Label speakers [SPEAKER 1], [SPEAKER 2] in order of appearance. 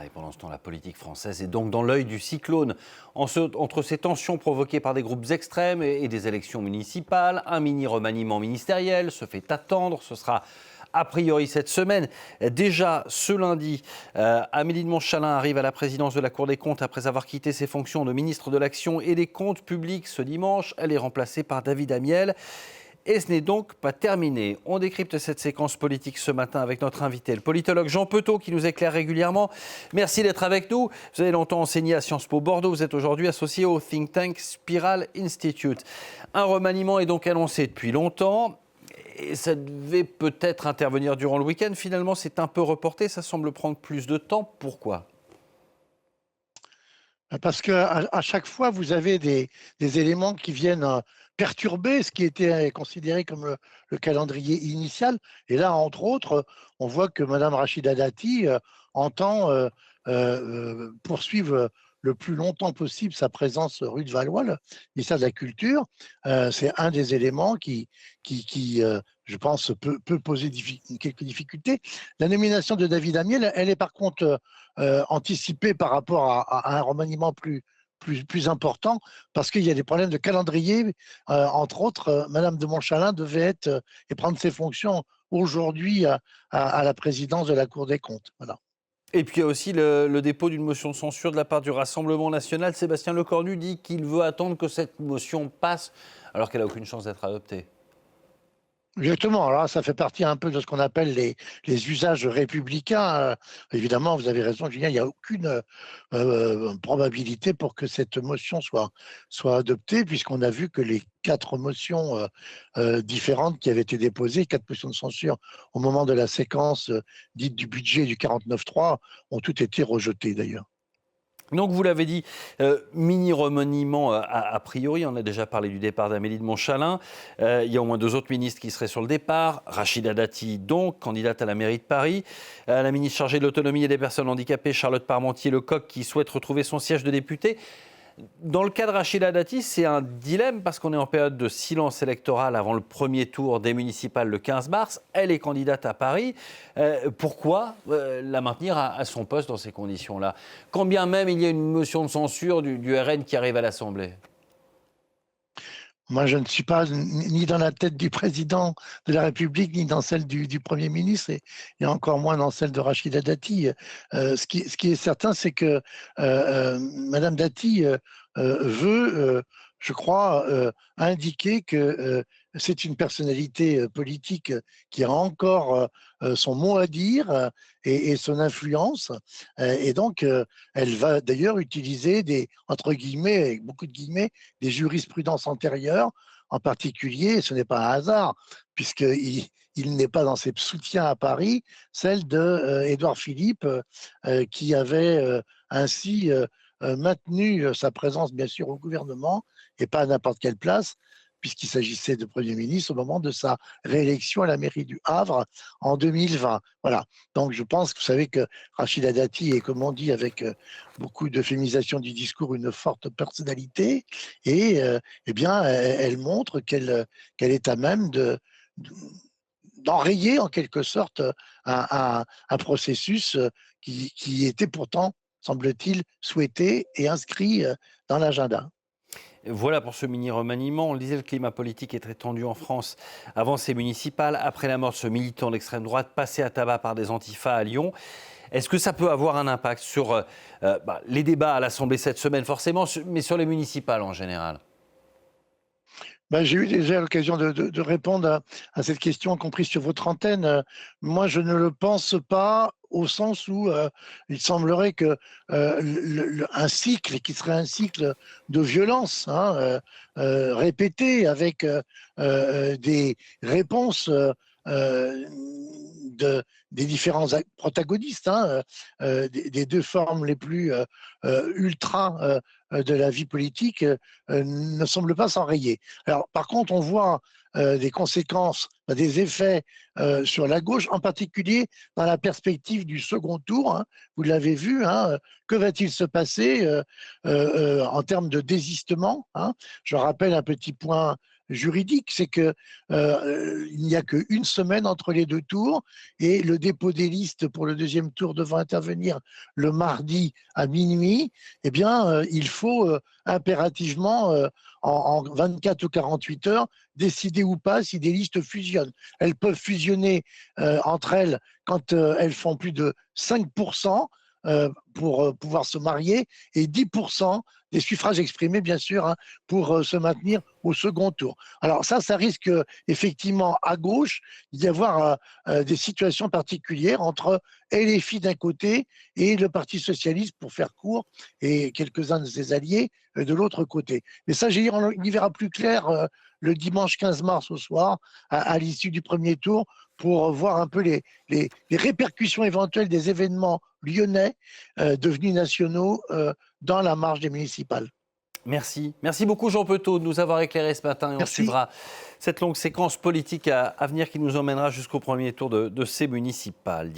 [SPEAKER 1] Et pendant ce temps, la politique française est donc dans l'œil du cyclone. Entre ces tensions provoquées par des groupes extrêmes et des élections municipales, un mini-remaniement ministériel se fait attendre. Ce sera a priori cette semaine. Déjà ce lundi, Amélie de Montchalin arrive à la présidence de la Cour des comptes après avoir quitté ses fonctions de ministre de l'Action et des Comptes publics ce dimanche. Elle est remplacée par David Amiel. Et ce n'est donc pas terminé. On décrypte cette séquence politique ce matin avec notre invité, le politologue Jean Petot, qui nous éclaire régulièrement. Merci d'être avec nous. Vous avez longtemps enseigné à Sciences Po Bordeaux. Vous êtes aujourd'hui associé au think tank Spiral Institute. Un remaniement est donc annoncé depuis longtemps. Et ça devait peut-être intervenir durant le week-end. Finalement, c'est un peu reporté. Ça semble prendre plus de temps. Pourquoi ?
[SPEAKER 2] Parce qu'à chaque fois, vous avez des éléments qui viennent perturber ce qui était considéré comme le calendrier initial. Et là, entre autres, on voit que Mme Rachida Dati entend poursuivre le plus longtemps possible sa présence rue de Valois, le ministère de la Culture. C'est un des éléments qui je pense, peut poser quelques difficultés. La nomination de David Amiel, elle est par contre anticipée par rapport à un remaniement plus important, parce qu'il y a des problèmes de calendrier. Entre autres, Madame de Montchalin devait être et prendre ses fonctions aujourd'hui à la présidence de la Cour des comptes. Voilà.
[SPEAKER 1] Et puis il y a aussi le dépôt d'une motion de censure de la part du Rassemblement national. Sébastien Lecornu dit qu'il veut attendre que cette motion passe, alors qu'elle n'a aucune chance d'être adoptée.
[SPEAKER 2] Exactement. Alors, ça fait partie un peu de ce qu'on appelle les usages républicains. Évidemment, vous avez raison, Julien, il n'y a aucune probabilité pour que cette motion soit adoptée, puisqu'on a vu que les 4 motions différentes qui avaient été déposées, 4 motions de censure au moment de la séquence dite du budget du 49.3, ont toutes été rejetées d'ailleurs.
[SPEAKER 1] Donc vous l'avez dit, mini-remaniement a priori, on a déjà parlé du départ d'Amélie de Montchalin, il y a au moins 2 autres ministres qui seraient sur le départ, Rachida Dati donc, candidate à la mairie de Paris, la ministre chargée de l'autonomie et des personnes handicapées, Charlotte Parmentier-Lecocq, qui souhaite retrouver son siège de députée. Dans le cas de Rachida Dati, c'est un dilemme parce qu'on est en période de silence électoral avant le premier tour des municipales le 15 mars. Elle est candidate à Paris. Pourquoi la maintenir à son poste dans ces conditions-là ? Quand bien même il y a une motion de censure du RN qui arrive à l'Assemblée.
[SPEAKER 2] Moi, je ne suis pas ni dans la tête du président de la République, ni dans celle du Premier ministre, et encore moins dans celle de Rachida Dati. Ce qui est certain, c'est que Madame Dati veut, je crois, indiquer que c'est une personnalité politique qui a encore son mot à dire et son influence. Et donc, elle va d'ailleurs utiliser entre guillemets, avec beaucoup de guillemets, des jurisprudences antérieures, en particulier, et ce n'est pas un hasard, puisqu'il n'est pas dans ses soutiens à Paris, celle de Édouard Philippe, qui avait ainsi maintenu sa présence, bien sûr, au gouvernement, et pas à n'importe quelle place, puisqu'il s'agissait de Premier ministre au moment de sa réélection à la mairie du Havre en 2020. Voilà. Donc je pense que vous savez que Rachida Dati est, comme on dit, avec beaucoup d'euphémisation du discours, une forte personnalité, et eh bien, elle montre qu'elle est à même d'enrayer en quelque sorte un processus qui était pourtant, semble-t-il, souhaité et inscrit dans l'agenda.
[SPEAKER 1] Voilà pour ce mini-remaniement. On le disait, le climat politique est très tendu en France avant ces municipales. Après la mort de ce militant d'extrême droite passé à tabac par des antifas à Lyon, est-ce que ça peut avoir un impact sur les débats à l'Assemblée cette semaine forcément, mais sur les municipales en général ?
[SPEAKER 2] J'ai eu déjà l'occasion de répondre à cette question comprise sur votre antenne. Moi, je ne le pense pas, au sens où il semblerait que un cycle qui serait un cycle de violence répété avec des réponses des différents protagonistes, des 2 formes les plus ultra de la vie politique, ne semble pas s'enrayer. Alors, par contre, on voit des conséquences, des effets sur la gauche, en particulier dans la perspective du second tour. Vous l'avez vu, que va-t-il se passer en termes de désistement ? Je rappelle un petit point juridique, c'est que il n'y a qu'une semaine entre les deux tours et le dépôt des listes pour le deuxième tour devant intervenir le mardi à minuit. Eh bien, il faut impérativement en 24 ou 48 heures décider ou pas si des listes fusionnent. Elles peuvent fusionner entre elles quand elles font plus de 5% pour pouvoir se marier et 10% des suffrages exprimés, bien sûr, hein, pour se maintenir au second tour. Alors ça risque effectivement à gauche d'y avoir des situations particulières entre LFI d'un côté et le Parti socialiste, pour faire court, et quelques-uns de ses alliés de l'autre côté. Mais ça, on y verra plus clair le dimanche 15 mars au soir, à l'issue du premier tour, pour voir un peu les répercussions éventuelles des événements lyonnais devenus nationaux dans la marche des municipales.
[SPEAKER 1] Merci. Merci beaucoup Jean Petot de nous avoir éclairé ce matin et on
[SPEAKER 2] Merci.
[SPEAKER 1] suivra cette longue séquence politique à venir qui nous emmènera jusqu'au premier tour de ces municipales.